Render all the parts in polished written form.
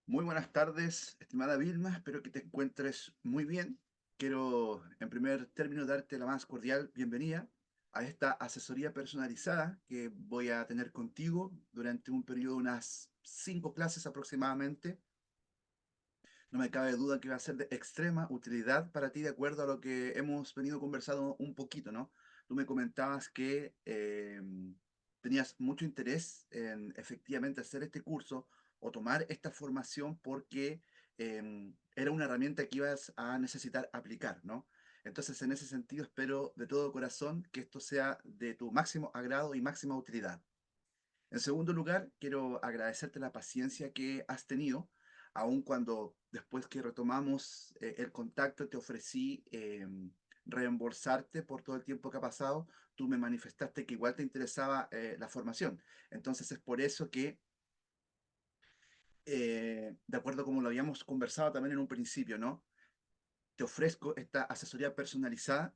Muy buenas tardes, estimada Vilma. Espero que te encuentres muy bien. Quiero, en primer término, darte la más cordial bienvenida a esta asesoría personalizada que voy a tener contigo durante un periodo de unas 5 clases aproximadamente. No me cabe duda que va a ser de extrema utilidad para ti, de acuerdo a lo que hemos venido conversando un poquito, ¿no? Tú me comentabas que tenías mucho interés en efectivamente hacer este curso o tomar esta formación porque era una herramienta que ibas a necesitar aplicar, ¿no? Entonces, en ese sentido, espero de todo corazón que esto sea de tu máximo agrado y máxima utilidad. En segundo lugar, quiero agradecerte la paciencia que has tenido, aun cuando después que retomamos el contacto te ofrecí reembolsarte por todo el tiempo que ha pasado, tú me manifestaste que igual te interesaba la formación. Entonces es por eso que, de acuerdo como lo habíamos conversado también en un principio, ¿no? Te ofrezco esta asesoría personalizada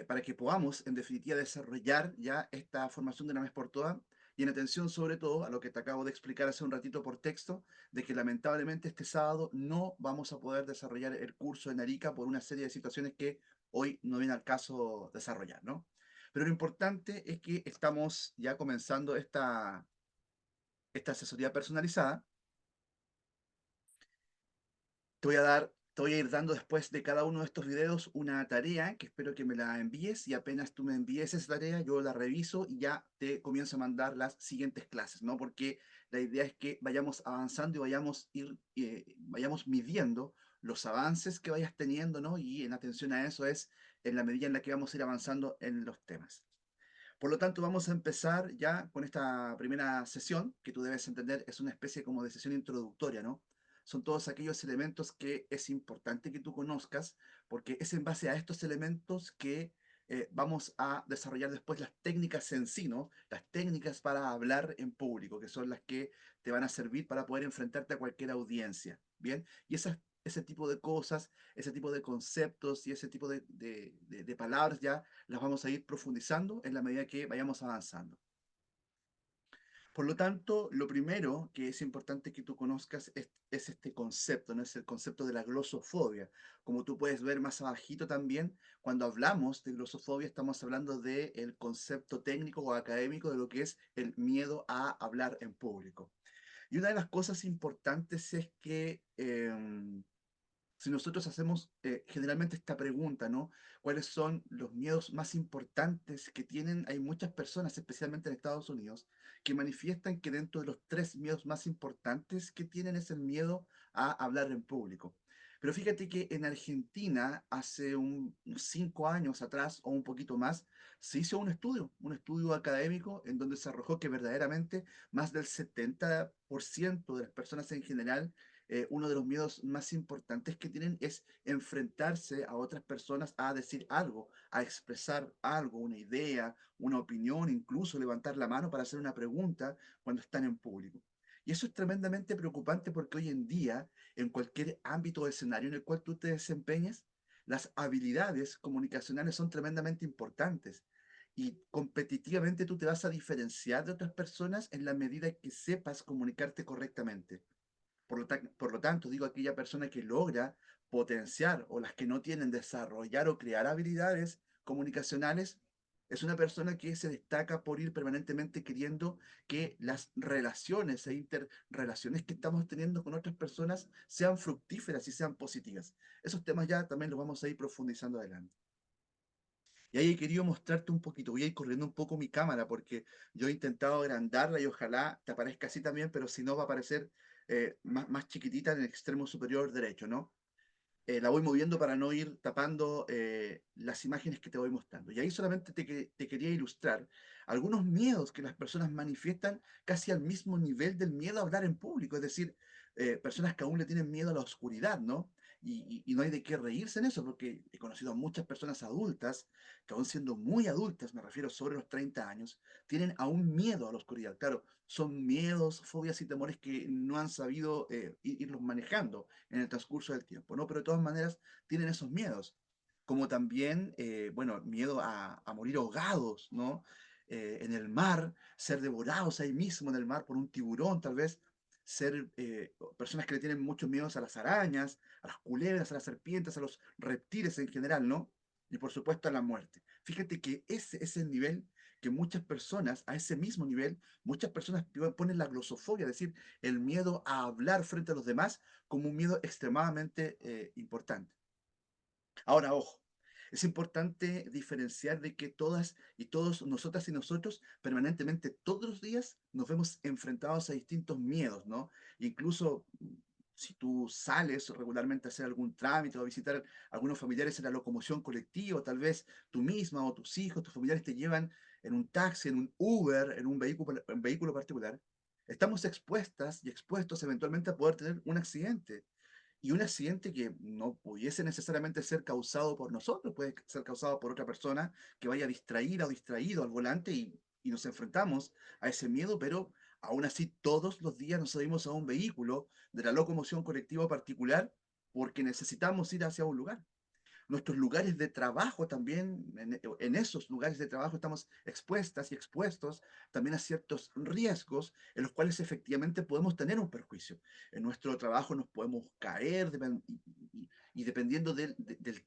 para que podamos, en definitiva, desarrollar ya esta formación de una vez por todas y en atención sobre todo a lo que te acabo de explicar hace un ratito por texto, de que lamentablemente este sábado no vamos a poder desarrollar el curso en Arica por una serie de situaciones que hoy no viene al caso desarrollar, ¿no? Pero lo importante es que estamos ya comenzando esta asesoría personalizada. Te voy a ir dando después de cada uno de estos videos una tarea que espero que me la envíes y apenas tú me envíes esa tarea, yo la reviso y ya te comienzo a mandar las siguientes clases, ¿no? Porque la idea es que vayamos avanzando y vayamos midiendo los avances que vayas teniendo, ¿no? Y en atención a eso es en la medida en la que vamos a ir avanzando en los temas. Por lo tanto, vamos a empezar ya con esta primera sesión, que tú debes entender es una especie como de sesión introductoria, ¿no? Son todos aquellos elementos que es importante que tú conozcas, porque es en base a estos elementos que vamos a desarrollar después las técnicas en sí, ¿no? Las técnicas para hablar en público, que son las que te van a servir para poder enfrentarte a cualquier audiencia, ¿bien? Y ese tipo de cosas, ese tipo de conceptos y ese tipo de palabras ya las vamos a ir profundizando en la medida que vayamos avanzando. Por lo tanto, lo primero que es importante que tú conozcas es este concepto, ¿no? Es el concepto de la glosofobia. Como tú puedes ver más abajito también, cuando hablamos de glosofobia estamos hablando del concepto técnico o académico de lo que es el miedo a hablar en público. Y una de las cosas importantes es que si nosotros hacemos generalmente esta pregunta, ¿no? ¿Cuáles son los miedos más importantes que tienen? Hay muchas personas, especialmente en Estados Unidos, que manifiestan que dentro de los tres miedos más importantes que tienen es el miedo a hablar en público. Pero fíjate que en Argentina, hace unos 5 años atrás o un poquito más, se hizo un estudio académico en donde se arrojó que verdaderamente más del 70% de las personas en general uno de los miedos más importantes que tienen es enfrentarse a otras personas a decir algo, a expresar algo, una idea, una opinión, incluso levantar la mano para hacer una pregunta cuando están en público. Y eso es tremendamente preocupante porque hoy en día, en cualquier ámbito o escenario en el cual tú te desempeñes, las habilidades comunicacionales son tremendamente importantes. Y competitivamente tú te vas a diferenciar de otras personas en la medida que sepas comunicarte correctamente. Por lo tanto, digo, aquella persona que logra potenciar o las que no tienen desarrollar o crear habilidades comunicacionales, es una persona que se destaca por ir permanentemente queriendo que las relaciones e interrelaciones que estamos teniendo con otras personas sean fructíferas y sean positivas. Esos temas ya también los vamos a ir profundizando adelante. Y ahí he querido mostrarte un poquito, voy a ir corriendo un poco mi cámara porque yo he intentado agrandarla y ojalá te aparezca así también, pero si no va a aparecer más chiquitita en el extremo superior derecho, ¿no? La voy moviendo para no ir tapando las imágenes que te voy mostrando. Y ahí solamente te quería ilustrar algunos miedos que las personas manifiestan casi al mismo nivel del miedo a hablar en público, es decir, personas que aún le tienen miedo a la oscuridad, ¿no? Y no hay de qué reírse en eso, porque he conocido a muchas personas adultas, que aún siendo muy adultas, me refiero sobre los 30 años, tienen aún miedo a la oscuridad. Claro, son miedos, fobias y temores que no han sabido irlos manejando en el transcurso del tiempo, ¿no? Pero de todas maneras tienen esos miedos, como también, bueno, miedo a morir ahogados, ¿no? En el mar, ser devorados ahí mismo en el mar por un tiburón, tal vez. ser personas que le tienen muchos miedos a las arañas, a las culebras, a las serpientes, a los reptiles en general, ¿no? Y por supuesto a la muerte. Fíjate que ese es el nivel que muchas personas, a ese mismo nivel, muchas personas ponen la glosofobia, es decir, el miedo a hablar frente a los demás como un miedo extremadamente importante. Ahora, ojo, es importante diferenciar de que todas y todos, nosotras y nosotros, permanentemente, todos los días, nos vemos enfrentados a distintos miedos, ¿no? Incluso si tú sales regularmente a hacer algún trámite o a visitar a algunos familiares en la locomoción colectiva, tal vez tú misma o tus hijos, tus familiares te llevan en un taxi, en un Uber, en un vehículo particular, estamos expuestas y expuestos eventualmente a poder tener un accidente y un accidente que no pudiese necesariamente ser causado por nosotros, puede ser causado por otra persona que vaya distraída o distraído al volante y nos enfrentamos a ese miedo, pero aún así todos los días nos subimos a un vehículo de la locomoción colectiva particular porque necesitamos ir hacia un lugar. Nuestros lugares de trabajo también, en esos lugares de trabajo estamos expuestas y expuestos también a ciertos riesgos en los cuales efectivamente podemos tener un perjuicio. En nuestro trabajo nos podemos caer y dependiendo del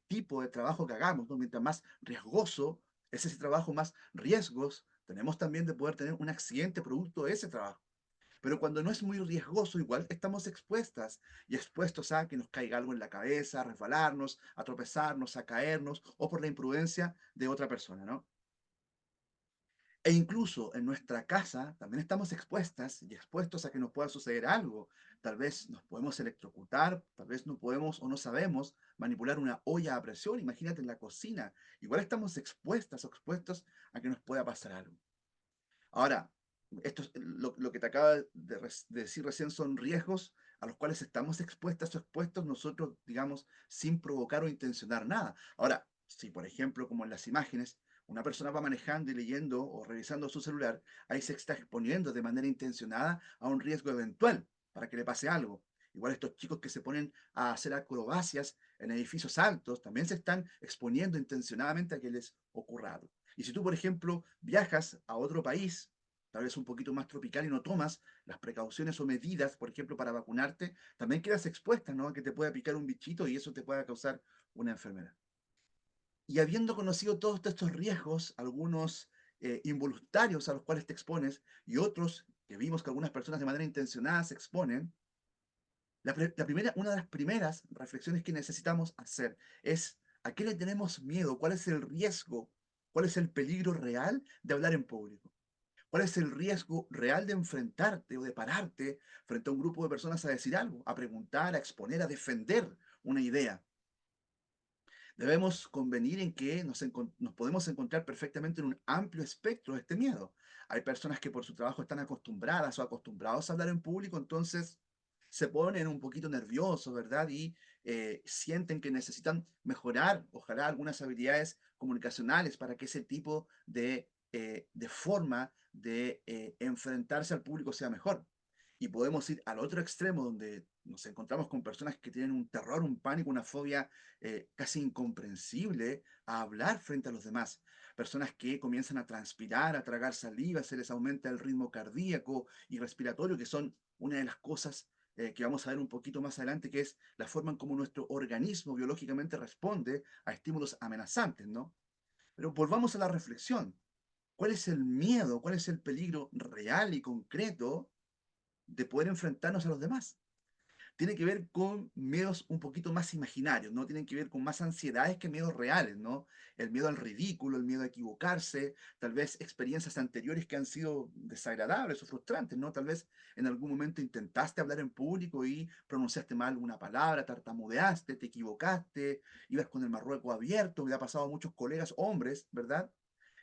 tipo de trabajo que hagamos, ¿no? Mientras más riesgoso es ese trabajo, más riesgos tenemos también de poder tener un accidente producto de ese trabajo. Pero cuando no es muy riesgoso, igual estamos expuestas y expuestos a que nos caiga algo en la cabeza, a resbalarnos, a tropezarnos, a caernos o por la imprudencia de otra persona, ¿no? E incluso en nuestra casa también estamos expuestas y expuestos a que nos pueda suceder algo. Tal vez nos podemos electrocutar, tal vez no podemos o no sabemos manipular una olla a presión. Imagínate en la cocina. Igual estamos expuestas o expuestos a que nos pueda pasar algo. Ahora, lo que te acaba de decir recién son riesgos a los cuales estamos expuestas o expuestos nosotros, digamos, sin provocar o intencionar nada. Ahora, si por ejemplo, como en las imágenes, una persona va manejando y leyendo o revisando su celular, ahí se está exponiendo de manera intencionada a un riesgo eventual para que le pase algo. Igual estos chicos que se ponen a hacer acrobacias en edificios altos también se están exponiendo intencionadamente a que les ocurra algo. Y si tú, por ejemplo, viajas a otro país, tal vez un poquito más tropical, y no tomas las precauciones o medidas, por ejemplo, para vacunarte, también quedas expuesta, ¿no? A que te pueda picar un bichito y eso te pueda causar una enfermedad. Y habiendo conocido todos estos riesgos, algunos involuntarios a los cuales te expones y otros que vimos que algunas personas de manera intencionada se exponen, una de las primeras reflexiones que necesitamos hacer es ¿a qué le tenemos miedo? ¿Cuál es el riesgo? ¿Cuál es el peligro real de hablar en público? ¿Cuál es el riesgo real de enfrentarte o de pararte frente a un grupo de personas a decir algo, a preguntar, a exponer, a defender una idea? Debemos convenir en que nos podemos encontrar perfectamente en un amplio espectro de este miedo. Hay personas que por su trabajo están acostumbradas o acostumbrados a hablar en público, entonces se ponen un poquito nerviosos, ¿verdad? Y sienten que necesitan mejorar, ojalá, algunas habilidades comunicacionales para que ese tipo de forma de enfrentarse al público sea mejor. Y podemos ir al otro extremo donde nos encontramos con personas que tienen un terror, un pánico, una fobia casi incomprensible a hablar frente a los demás. Personas que comienzan a transpirar, a tragar saliva, se les aumenta el ritmo cardíaco y respiratorio, que son una de las cosas que vamos a ver un poquito más adelante, que es la forma en cómo nuestro organismo biológicamente responde a estímulos amenazantes, ¿no? Pero volvamos a la reflexión. ¿Cuál es el miedo? ¿Cuál es el peligro real y concreto de poder enfrentarnos a los demás? Tiene que ver con miedos un poquito más imaginarios, ¿no? Tienen que ver con más ansiedades que miedos reales, ¿no? El miedo al ridículo, el miedo a equivocarse, tal vez experiencias anteriores que han sido desagradables o frustrantes, ¿no? Tal vez en algún momento intentaste hablar en público y pronunciaste mal una palabra, tartamudeaste, te equivocaste, ibas con el marrueco abierto, me ha pasado a muchos colegas hombres, ¿verdad?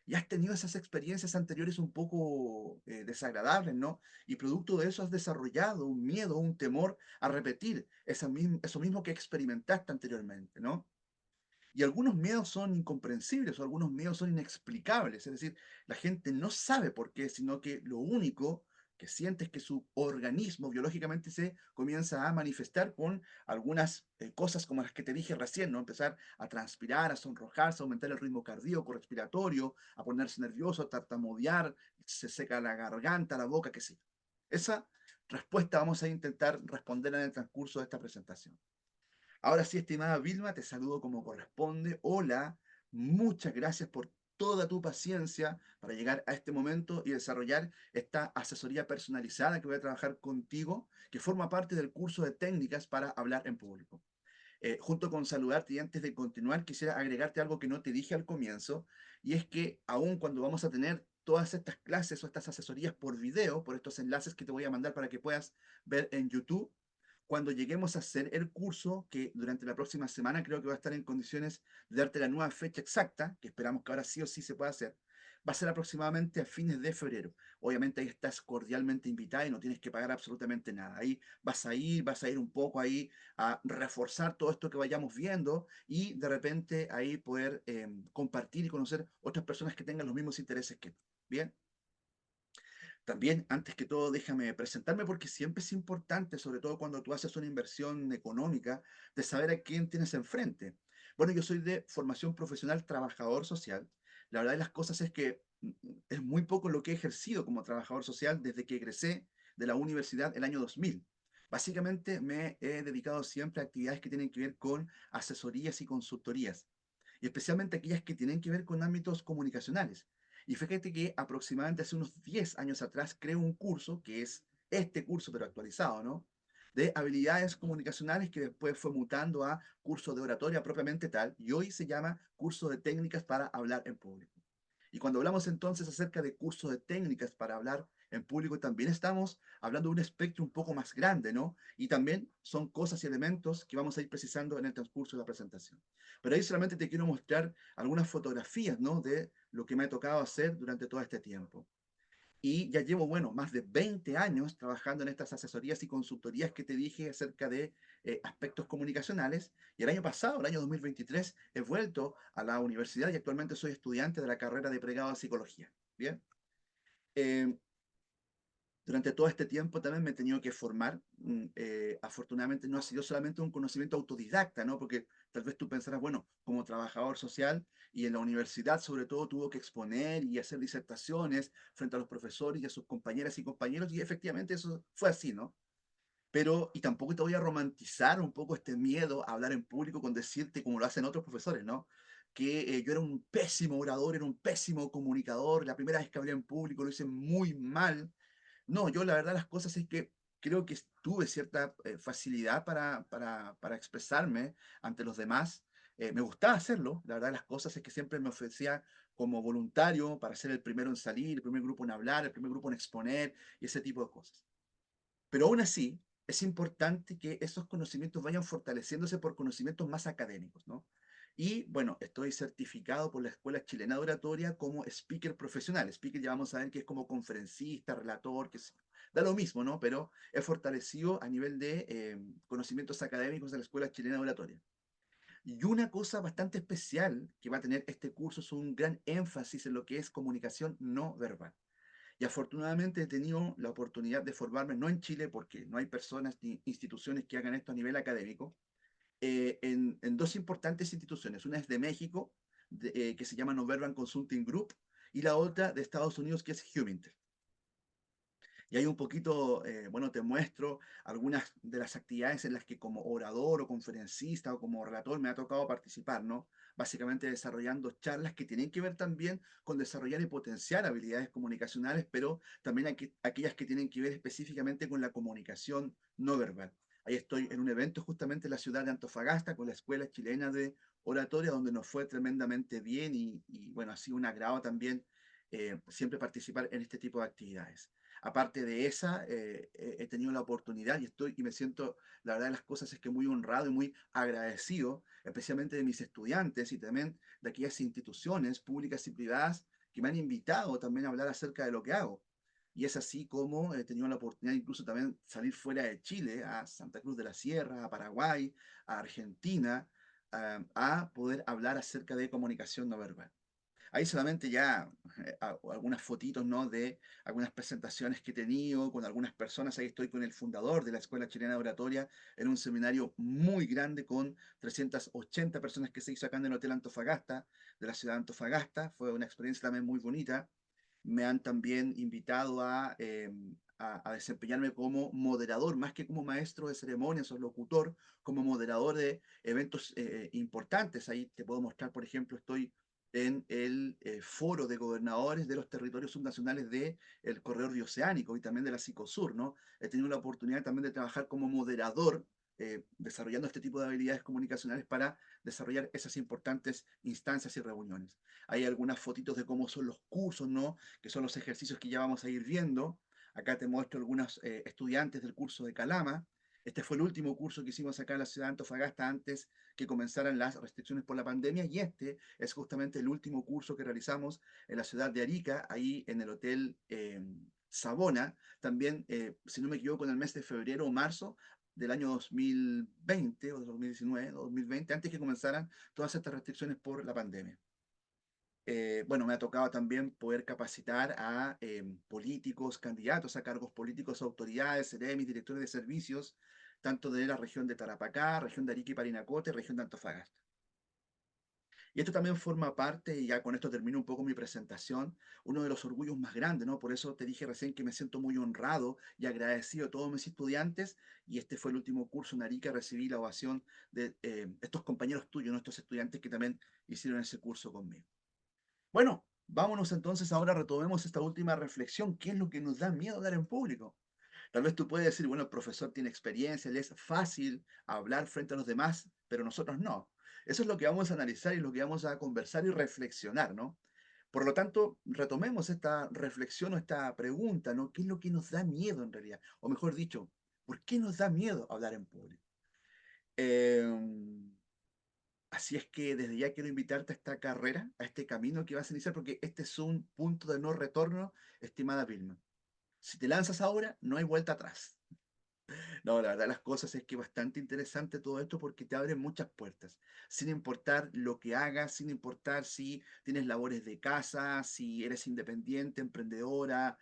Y has tenido esas experiencias anteriores un poco desagradables, ¿no? Y producto de eso has desarrollado un miedo, un temor a repetir eso mismo que experimentaste anteriormente, ¿no? Y algunos miedos son incomprensibles o algunos miedos son inexplicables, es decir, la gente no sabe por qué, sino que lo único que siente es que su organismo biológicamente se comienza a manifestar con algunas cosas como las que te dije recién, ¿no? Empezar a transpirar, a sonrojarse, a aumentar el ritmo cardíaco, respiratorio, a ponerse nervioso, a tartamudear, se seca la garganta, la boca, qué sé yo. Esa respuesta vamos a intentar responder en el transcurso de esta presentación. Ahora sí, estimada Vilma, te saludo como corresponde. Hola, muchas gracias por toda tu paciencia para llegar a este momento y desarrollar esta asesoría personalizada que voy a trabajar contigo, que forma parte del curso de técnicas para hablar en público. Junto con saludarte y antes de continuar, quisiera agregarte algo que no te dije al comienzo, y es que aun cuando vamos a tener todas estas clases o estas asesorías por video, por estos enlaces que te voy a mandar para que puedas ver en YouTube, cuando lleguemos a hacer el curso, que durante la próxima semana creo que va a estar en condiciones de darte la nueva fecha exacta, que esperamos que ahora sí o sí se pueda hacer, va a ser aproximadamente a fines de febrero. Obviamente ahí estás cordialmente invitada y no tienes que pagar absolutamente nada. Ahí vas a ir un poco ahí a reforzar todo esto que vayamos viendo y de repente ahí poder compartir y conocer otras personas que tengan los mismos intereses que tú. Bien. También, antes que todo, déjame presentarme porque siempre es importante, sobre todo cuando tú haces una inversión económica, de saber a quién tienes enfrente. Bueno, yo soy de formación profesional trabajador social. La verdad de las cosas es que es muy poco lo que he ejercido como trabajador social desde que egresé de la universidad el año 2000. Básicamente me he dedicado siempre a actividades que tienen que ver con asesorías y consultorías, y especialmente aquellas que tienen que ver con ámbitos comunicacionales. Y fíjate que aproximadamente hace unos 10 años atrás creé un curso, que es este curso, pero actualizado, ¿no? De habilidades comunicacionales que después fue mutando a curso de oratoria propiamente tal, y hoy se llama curso de técnicas para hablar en público. Y cuando hablamos entonces acerca de curso de técnicas para hablar en público, también estamos hablando de un espectro un poco más grande, ¿no? Y también son cosas y elementos que vamos a ir precisando en el transcurso de la presentación. Pero ahí solamente te quiero mostrar algunas fotografías, ¿no? De lo que me ha tocado hacer durante todo este tiempo. Y ya llevo, bueno, más de 20 años trabajando en estas asesorías y consultorías que te dije acerca de aspectos comunicacionales. Y el año pasado, el año 2023, he vuelto a la universidad y actualmente soy estudiante de la carrera de pregrado de psicología. Bien. Eh, Durante todo este tiempo también me he tenido que formar. Afortunadamente no ha sido solamente un conocimiento autodidacta, ¿no? Porque tal vez tú pensarás, bueno, como trabajador social y en la universidad sobre todo tuvo que exponer y hacer disertaciones frente a los profesores y a sus compañeras y compañeros, y efectivamente eso fue así, ¿no? Pero, y tampoco te voy a romantizar un poco este miedo a hablar en público con decirte, como lo hacen otros profesores, ¿no? Que yo era un pésimo orador, era un pésimo comunicador, la primera vez que hablé en público lo hice muy mal. No, yo la verdad las cosas es que creo que tuve cierta facilidad para expresarme ante los demás. Me gustaba hacerlo, la verdad las cosas es que siempre me ofrecía como voluntario para ser el primero en salir, el primer grupo en hablar, el primer grupo en exponer y ese tipo de cosas. Pero aún así, es importante que esos conocimientos vayan fortaleciéndose por conocimientos más académicos, ¿no? Y bueno, estoy certificado por la Escuela Chilena de Oratoria como speaker profesional. Speaker ya vamos a ver que es como conferencista, relator, que da lo mismo, ¿no? Pero es fortalecido a nivel de conocimientos académicos de la Escuela Chilena de Oratoria. Y una cosa bastante especial que va a tener este curso es un gran énfasis en lo que es comunicación no verbal. Y afortunadamente he tenido la oportunidad de formarme, no en Chile, porque no hay personas ni instituciones que hagan esto a nivel académico, en dos importantes instituciones. Una es de México, que se llama Noverban Consulting Group, y la otra de Estados Unidos, que es Humintel. Y ahí un poquito, bueno, te muestro algunas de las actividades en las que como orador o conferencista o como relator me ha tocado participar, ¿no? Básicamente desarrollando charlas que tienen que ver también con desarrollar y potenciar habilidades comunicacionales, pero también aquellas que tienen que ver específicamente con la comunicación no verbal. Ahí estoy en un evento justamente en la ciudad de Antofagasta con la Escuela Chilena de Oratoria, donde nos fue tremendamente bien y bueno, ha sido un agrado también siempre participar en este tipo de actividades. Aparte de esa, he tenido la oportunidad y me siento, la verdad de las cosas es que muy honrado y muy agradecido, especialmente de mis estudiantes y también de aquellas instituciones públicas y privadas que me han invitado también a hablar acerca de lo que hago. Y es así como he tenido la oportunidad incluso también salir fuera de Chile, a Santa Cruz de la Sierra, a Paraguay, a Argentina, a poder hablar acerca de comunicación no verbal. Ahí solamente ya algunas fotitos, ¿no? De algunas presentaciones que he tenido con algunas personas. Ahí estoy con el fundador de la Escuela Chilena de Oratoria en un seminario muy grande con 380 personas que se hizo acá en el Hotel Antofagasta, de la ciudad de Antofagasta. Fue una experiencia también muy bonita. Me han también invitado a desempeñarme como moderador, más que como maestro de ceremonias o locutor, como moderador de eventos importantes. Ahí te puedo mostrar, por ejemplo, estoy en el foro de gobernadores de los territorios subnacionales del corredor bioceánico y también de la Cicosur, ¿no? He tenido la oportunidad también de trabajar como moderador, desarrollando este tipo de habilidades comunicacionales para desarrollar esas importantes instancias y reuniones. Hay algunas fotitos de cómo son los cursos, ¿no? Que son los ejercicios que ya vamos a ir viendo. Acá te muestro algunos estudiantes del curso de Calama. Este fue el último curso que hicimos acá en la ciudad de Antofagasta antes que comenzaran las restricciones por la pandemia, y este es justamente el último curso que realizamos en la ciudad de Arica, ahí en el Hotel Sabona, también, si no me equivoco, en el mes de febrero o marzo del año 2020 o 2019, 2020, antes que comenzaran todas estas restricciones por la pandemia. Bueno, me ha tocado también poder capacitar a políticos, candidatos a cargos políticos, autoridades, seremis, directores de servicios, tanto de la región de Tarapacá, región de Arica y Parinacota, región de Antofagasta. Y esto también forma parte, y ya con esto termino un poco mi presentación, uno de los orgullos más grandes, ¿no? Por eso te dije recién que me siento muy honrado y agradecido a todos mis estudiantes, y este fue el último curso en Arica, recibí la ovación de estos compañeros tuyos, ¿no? Estos estudiantes que también hicieron ese curso conmigo. Bueno, vámonos entonces ahora, retomemos esta última reflexión. ¿Qué es lo que nos da miedo hablar en público? Tal vez tú puedes decir, bueno, el profesor tiene experiencia, le es fácil hablar frente a los demás, pero nosotros no. Eso es lo que vamos a analizar y lo que vamos a conversar y reflexionar, ¿no? Por lo tanto, retomemos esta reflexión o esta pregunta, ¿no? ¿Qué es lo que nos da miedo en realidad? O mejor dicho, ¿por qué nos da miedo hablar en público? Em, Así es que desde ya quiero invitarte a esta carrera, a este camino que vas a iniciar, porque este es un punto de no retorno, estimada Vilma. Si te lanzas ahora, no hay vuelta atrás. No, la verdad las cosas es que es bastante interesante todo esto porque te abre muchas puertas, sin importar lo que hagas, sin importar si tienes labores de casa, si eres independiente, emprendedora,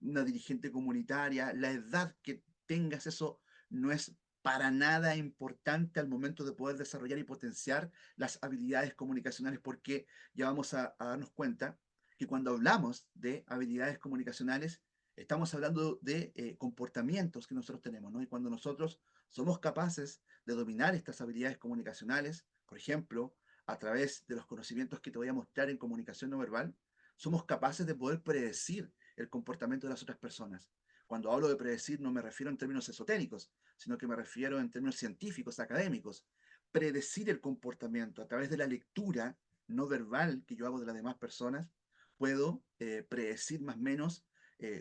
una dirigente comunitaria, la edad que tengas, eso no es para nada importante al momento de poder desarrollar y potenciar las habilidades comunicacionales, porque ya vamos a darnos cuenta que cuando hablamos de habilidades comunicacionales, estamos hablando de comportamientos que nosotros tenemos, ¿no? Y cuando nosotros somos capaces de dominar estas habilidades comunicacionales, por ejemplo, a través de los conocimientos que te voy a mostrar en comunicación no verbal, somos capaces de poder predecir el comportamiento de las otras personas. Cuando hablo de predecir no me refiero en términos esotéricos, sino que me refiero en términos científicos, académicos. Predecir el comportamiento a través de la lectura no verbal que yo hago de las demás personas, puedo predecir más o menos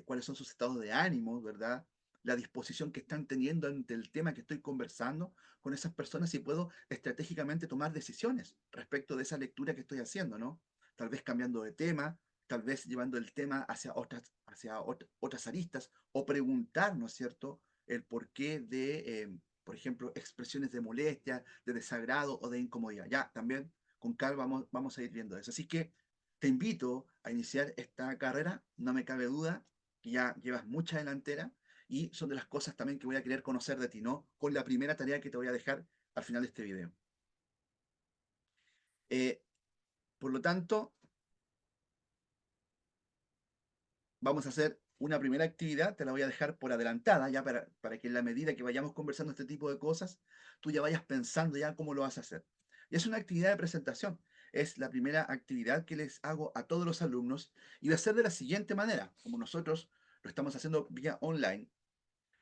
cuáles son sus estados de ánimo, ¿verdad? La disposición que están teniendo ante el tema que estoy conversando con esas personas, y puedo estratégicamente tomar decisiones respecto de esa lectura que estoy haciendo, ¿no? Tal vez cambiando de tema, tal vez llevando el tema hacia otras aristas, o preguntar, ¿no es cierto?, el porqué de, por ejemplo, expresiones de molestia, de desagrado o de incomodidad. Ya, también con calma vamos a ir viendo eso. Así que te invito a iniciar esta carrera, no me cabe duda que ya llevas mucha delantera y son de las cosas también que voy a querer conocer de ti, ¿no? Con la primera tarea que te voy a dejar al final de este video. Eh, por lo tanto, vamos a hacer una primera actividad, te la voy a dejar por adelantada, ya para que en la medida que vayamos conversando este tipo de cosas, tú ya vayas pensando ya cómo lo vas a hacer. Y es una actividad de presentación. Es la primera actividad que les hago a todos los alumnos y va a ser de la siguiente manera, como nosotros lo estamos haciendo vía online.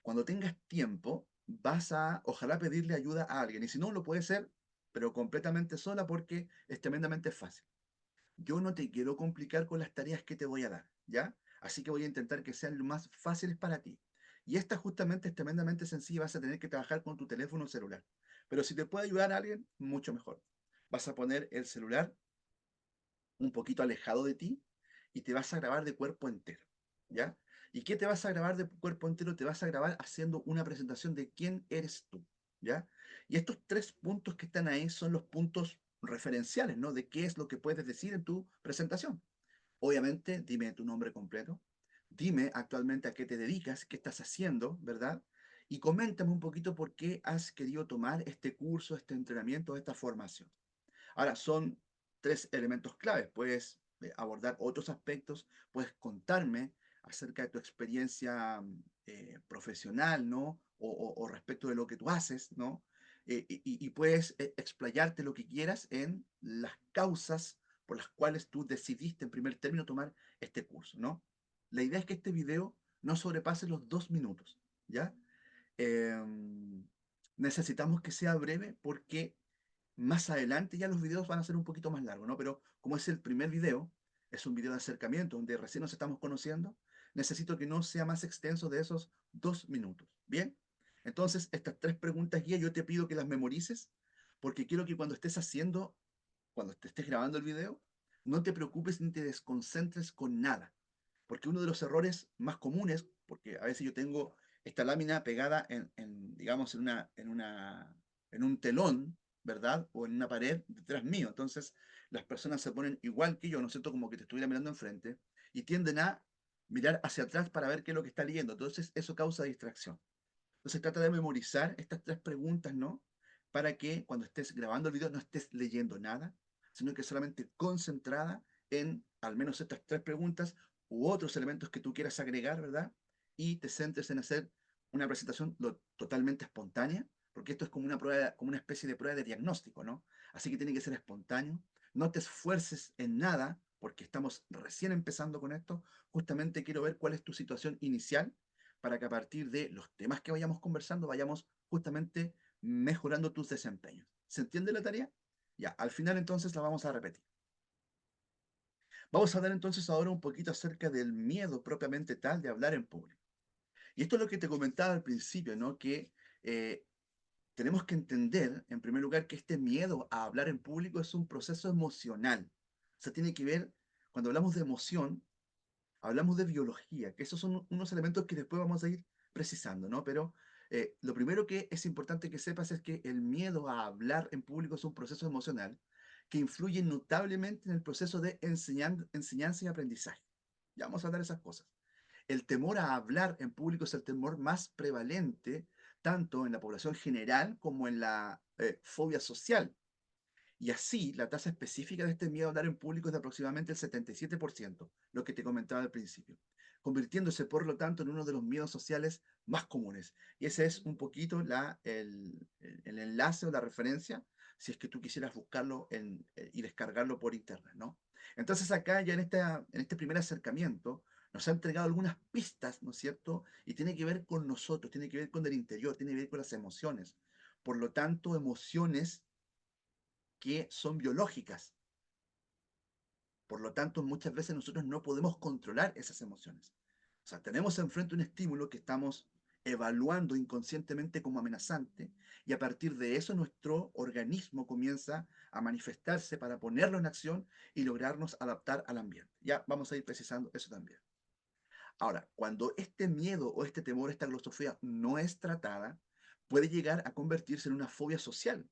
Cuando tengas tiempo, vas a, ojalá, pedirle ayuda a alguien. Y si no, lo puedes hacer, pero completamente sola, porque es tremendamente fácil. Yo no te quiero complicar con las tareas que te voy a dar, ¿ya? Así que voy a intentar que sean lo más fáciles para ti. Y esta justamente es tremendamente sencilla, vas a tener que trabajar con tu teléfono celular. Pero si te puede ayudar a alguien, mucho mejor. Vas a poner el celular un poquito alejado de ti y te vas a grabar de cuerpo entero, ¿ya? ¿Y qué te vas a grabar de cuerpo entero? Te vas a grabar haciendo una presentación de quién eres tú, ¿ya? Y estos tres puntos que están ahí son los puntos referenciales, ¿no? De qué es lo que puedes decir en tu presentación. Obviamente, dime tu nombre completo, dime actualmente a qué te dedicas, qué estás haciendo, ¿verdad? Y coméntame un poquito por qué has querido tomar este curso, este entrenamiento, esta formación. Ahora, son tres elementos claves. Puedes abordar otros aspectos, puedes contarme acerca de tu experiencia profesional, ¿no? O respecto de lo que tú haces, ¿no? Y puedes explayarte lo que quieras en las causas por las cuales tú decidiste en primer término tomar este curso, ¿no? La idea es que este video no sobrepase los 2 minutos, ¿ya? Em, Necesitamos que sea breve porque más adelante ya los videos van a ser un poquito más largos, ¿no? Pero como es el primer video, es un video de acercamiento donde recién nos estamos conociendo, necesito que no sea más extenso de esos 2 minutos. ¿Bien? Entonces, estas 3 preguntas guía yo te pido que las memorices porque quiero que cuando estés haciendo, cuando te estés grabando el video, no te preocupes ni te desconcentres con nada. Porque uno de los errores más comunes, porque a veces yo tengo esta lámina pegada digamos, en un telón, ¿verdad? O en una pared detrás mío. Entonces, las personas se ponen igual que yo, ¿no es cierto? Como que te estuviera mirando enfrente y tienden a mirar hacia atrás para ver qué es lo que está leyendo. Entonces, eso causa distracción. Entonces, trata de memorizar estas 3 preguntas, ¿no? Para que cuando estés grabando el video no estés leyendo nada, sino que solamente concentrada en al menos estas 3 preguntas u otros elementos que tú quieras agregar, ¿verdad? Y te centres en hacer una presentación totalmente espontánea, porque esto es como una prueba, como una especie de prueba de diagnóstico, ¿no? Así que tiene que ser espontáneo. No te esfuerces en nada, porque estamos recién empezando con esto. Justamente quiero ver cuál es tu situación inicial para que a partir de los temas que vayamos conversando vayamos justamente mejorando tus desempeños. ¿Se entiende la tarea? Ya, al final entonces la vamos a repetir. Vamos a hablar entonces ahora un poquito acerca del miedo propiamente tal de hablar en público. Y esto es lo que te comentaba al principio, ¿no? Que eh, tenemos que entender, en primer lugar, que este miedo a hablar en público es un proceso emocional. O sea, tiene que ver, cuando hablamos de emoción, hablamos de biología, que esos son unos elementos que después vamos a ir precisando, ¿no? Pero lo primero que es importante que sepas es que el miedo a hablar en público es un proceso emocional que influye notablemente en el proceso de enseñanza y aprendizaje. Ya vamos a hablar de esas cosas. El temor a hablar en público es el temor más prevalente tanto en la población general como en la fobia social. Y así, la tasa específica de este miedo a hablar en público es de aproximadamente el 77%, lo que te comentaba al principio, convirtiéndose por lo tanto en uno de los miedos sociales más comunes. Y ese es un poquito el enlace o la referencia, si es que tú quisieras buscarlo y descargarlo por internet, ¿no? Entonces acá ya en este primer acercamiento nos ha entregado algunas pistas, ¿no es cierto? Y tiene que ver con nosotros, tiene que ver con el interior, tiene que ver con las emociones. Por lo tanto, emociones que son biológicas. Por lo tanto, muchas veces nosotros no podemos controlar esas emociones. O sea, tenemos enfrente un estímulo que estamos evaluando inconscientemente como amenazante y a partir de eso nuestro organismo comienza a manifestarse para ponerlo en acción y lograrnos adaptar al ambiente. Ya vamos a ir precisando eso también. Ahora, cuando este miedo o este temor, esta glosofobia no es tratada, puede llegar a convertirse en una fobia social,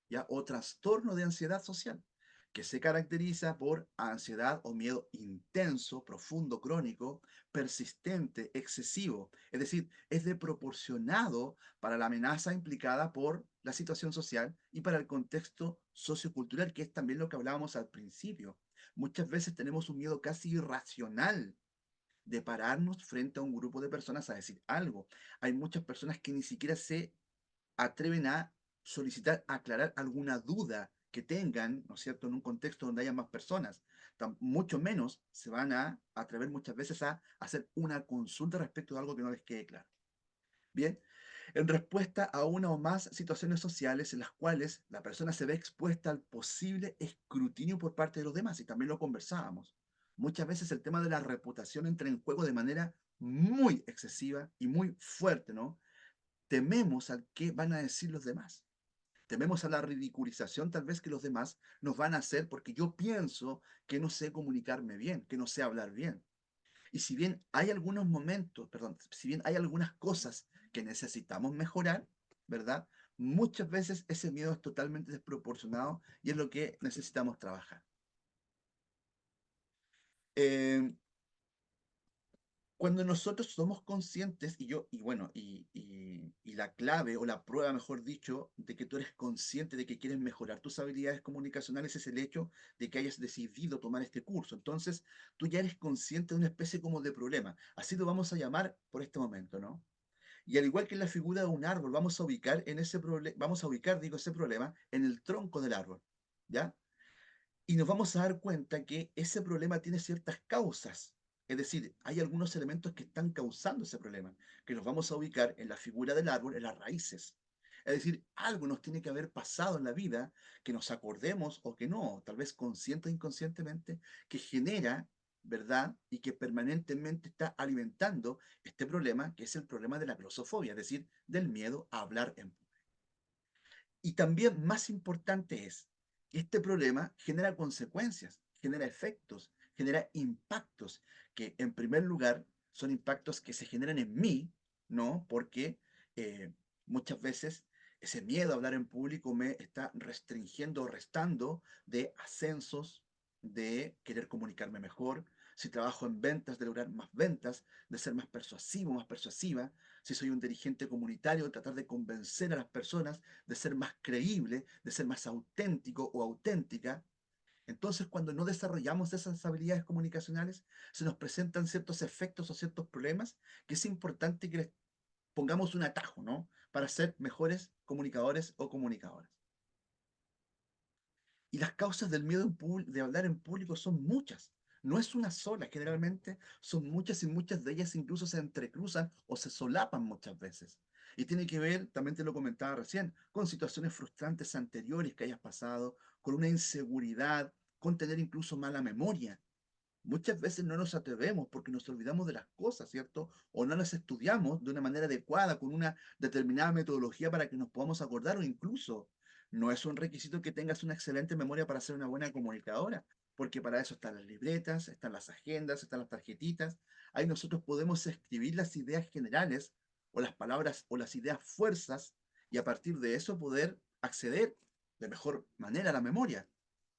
¿ya? O trastorno de ansiedad social, que se caracteriza por ansiedad o miedo intenso, profundo, crónico, persistente, excesivo. Es decir, es desproporcionado para la amenaza implicada por la situación social y para el contexto sociocultural, que es también lo que hablábamos al principio. Muchas veces tenemos un miedo casi irracional de pararnos frente a un grupo de personas a decir algo. Hay muchas personas que ni siquiera se atreven a solicitar, aclarar alguna duda que tengan, ¿no es cierto?, en un contexto donde haya más personas. Mucho menos se van a atrever muchas veces a hacer una consulta respecto de algo que no les quede claro. Bien, en respuesta a una o más situaciones sociales en las cuales la persona se ve expuesta al posible escrutinio por parte de los demás, y también lo conversábamos. Muchas veces el tema de la reputación entra en juego de manera muy excesiva y muy fuerte, ¿no? Tememos al qué van a decir los demás. Tememos a la ridiculización tal vez que los demás nos van a hacer porque yo pienso que no sé comunicarme bien, que no sé hablar bien. Y si bien hay algunos momentos, perdón, si bien hay algunas cosas que necesitamos mejorar, ¿verdad? Muchas veces ese miedo es totalmente desproporcionado y es lo que necesitamos trabajar. Eh, Cuando nosotros somos conscientes, y la clave o la prueba, mejor dicho, de que tú eres consciente de que quieres mejorar tus habilidades comunicacionales es el hecho de que hayas decidido tomar este curso. Entonces, tú ya eres consciente de una especie como de problema. Así lo vamos a llamar por este momento, ¿no? Y al igual que en la figura de un árbol, vamos a ubicar, digo, ese problema en el tronco del árbol, ¿ya? Y nos vamos a dar cuenta que ese problema tiene ciertas causas. Es decir, hay algunos elementos que están causando ese problema, que los vamos a ubicar en la figura del árbol, en las raíces. Es decir, algo nos tiene que haber pasado en la vida, que nos acordemos o que no, tal vez consciente o inconscientemente, que genera, ¿verdad? Y que permanentemente está alimentando este problema, que es el problema de la glosofobia, es decir, del miedo a hablar en público. Y también más importante es que este problema genera consecuencias, genera efectos, genera impactos, que en primer lugar son impactos que se generan en mí, ¿no? Porque muchas veces ese miedo a hablar en público me está restringiendo o restando de ascensos, de querer comunicarme mejor, si trabajo en ventas, de lograr más ventas, de ser más persuasivo, más persuasiva, si soy un dirigente comunitario, de tratar de convencer a las personas, de ser más creíble, de ser más auténtico o auténtica. Entonces, cuando no desarrollamos esas habilidades comunicacionales, se nos presentan ciertos efectos o ciertos problemas que es importante que les pongamos un atajo, ¿no? Para ser mejores comunicadores o comunicadoras. Y las causas del miedo de hablar en público son muchas. No es una sola, generalmente son muchas y muchas de ellas incluso se entrecruzan o se solapan muchas veces. Y tiene que ver, también te lo comentaba recién, con situaciones frustrantes anteriores que hayas pasado, con una inseguridad, con tener incluso mala memoria. Muchas veces no nos atrevemos porque nos olvidamos de las cosas, ¿cierto? O no las estudiamos de una manera adecuada, con una determinada metodología para que nos podamos acordar, o incluso no es un requisito que tengas una excelente memoria para ser una buena comunicadora, porque para eso están las libretas, están las agendas, están las tarjetitas. Ahí nosotros podemos escribir las ideas generales o las palabras o las ideas fuerzas y a partir de eso poder acceder de mejor manera a la memoria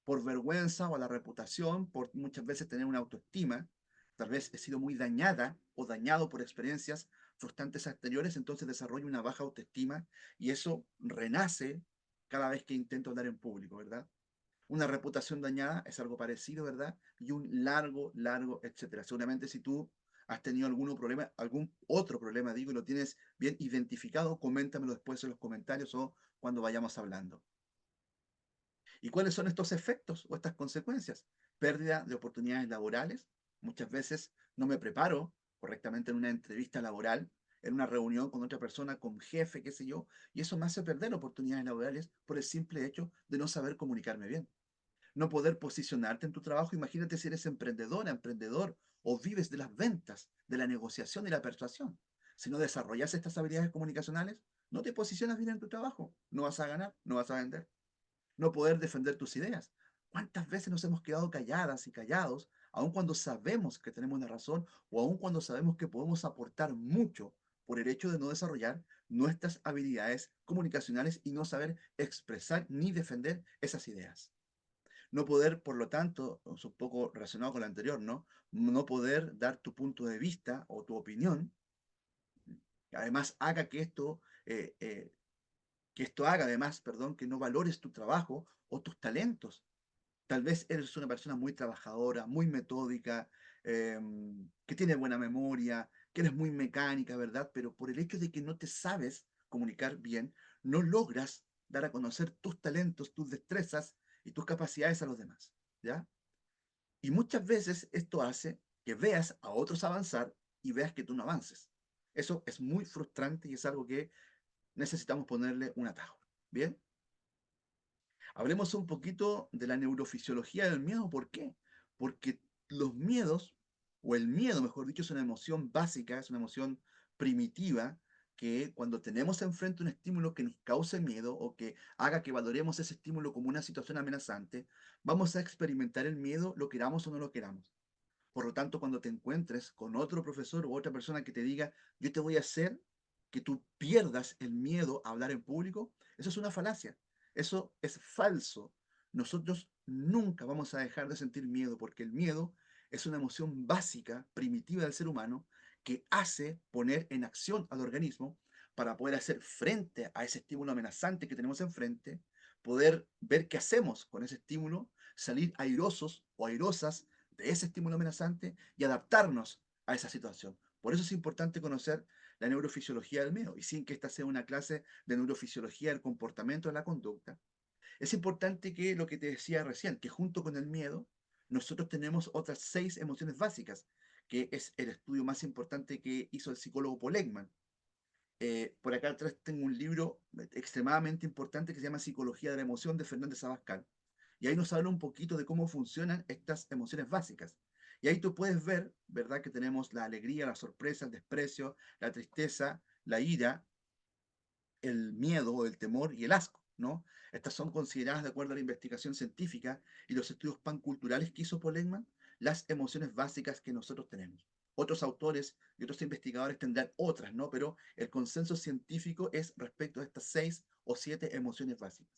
por vergüenza o a la reputación, por muchas veces tener una autoestima, tal vez he sido muy dañada o dañado por experiencias frustrantes anteriores, entonces desarrollo una baja autoestima y eso renace cada vez que intento hablar en público, ¿verdad? Una reputación dañada es algo parecido, ¿verdad? Y un largo, etcétera. Seguramente si tú has tenido algún otro problema, digo, y lo tienes bien identificado, coméntamelo después en los comentarios o cuando vayamos hablando. ¿Y cuáles son estos efectos o estas consecuencias? Pérdida de oportunidades laborales. Muchas veces no me preparo correctamente en una entrevista laboral, en una reunión con otra persona, con jefe, qué sé yo, y eso me hace perder oportunidades laborales por el simple hecho de no saber comunicarme bien. No poder posicionarte en tu trabajo, imagínate si eres emprendedora, emprendedor, o vives de las ventas, de la negociación y la persuasión. Si no desarrollas estas habilidades comunicacionales, no te posicionas bien en tu trabajo, no vas a ganar, no vas a vender, no poder defender tus ideas. ¿Cuántas veces nos hemos quedado calladas y callados, aun cuando sabemos que tenemos una razón o aun cuando sabemos que podemos aportar mucho por el hecho de no desarrollar nuestras habilidades comunicacionales y no saber expresar ni defender esas ideas? No poder, por lo tanto, es un poco relacionado con lo anterior, ¿no? No poder dar tu punto de vista o tu opinión, que además haga que esto haga además, perdón, que no valores tu trabajo o tus talentos. Tal vez eres una persona muy trabajadora, muy metódica, que tiene buena memoria, que eres muy mecánica, ¿verdad? Pero por el hecho de que no te sabes comunicar bien, no logras dar a conocer tus talentos, tus destrezas y tus capacidades a los demás, ¿ya? Y muchas veces esto hace que veas a otros avanzar y veas que tú no avances. Eso es muy frustrante y es algo que necesitamos ponerle un atajo. ¿Bien? Hablemos un poquito de la neurofisiología del miedo. ¿Por qué? Porque los miedos, o el miedo, mejor dicho, es una emoción básica, es una emoción primitiva, que cuando tenemos enfrente un estímulo que nos cause miedo o que haga que valoremos ese estímulo como una situación amenazante, vamos a experimentar el miedo, lo queramos o no lo queramos. Por lo tanto, cuando te encuentres con otro profesor u otra persona que te diga, yo te voy a hacer que tú pierdas el miedo a hablar en público, eso es una falacia. Eso es falso. Nosotros nunca vamos a dejar de sentir miedo porque el miedo es una emoción básica, primitiva del ser humano, que hace poner en acción al organismo para poder hacer frente a ese estímulo amenazante que tenemos enfrente, poder ver qué hacemos con ese estímulo, salir airosos o airosas de ese estímulo amenazante y adaptarnos a esa situación. Por eso es importante conocer la neurofisiología del miedo, y sin que esta sea una clase de neurofisiología del comportamiento de la conducta, es importante que lo que te decía recién, que junto con el miedo, nosotros tenemos otras 6 emociones básicas, que es el estudio más importante que hizo el psicólogo Paul Ekman. Por acá atrás tengo un libro extremadamente importante que se llama Psicología de la Emoción de Fernández Abascal. Y ahí nos habla un poquito de cómo funcionan estas emociones básicas. Y ahí tú puedes ver, ¿verdad? Que tenemos la alegría, la sorpresa, el desprecio, la tristeza, la ira, el miedo, el temor y el asco, ¿no? Estas son consideradas, de acuerdo a la investigación científica y los estudios panculturales que hizo Paul Ekman, las emociones básicas que nosotros tenemos. Otros autores y otros investigadores tendrán otras, ¿no? Pero el consenso científico es respecto a estas 6 o 7 emociones básicas.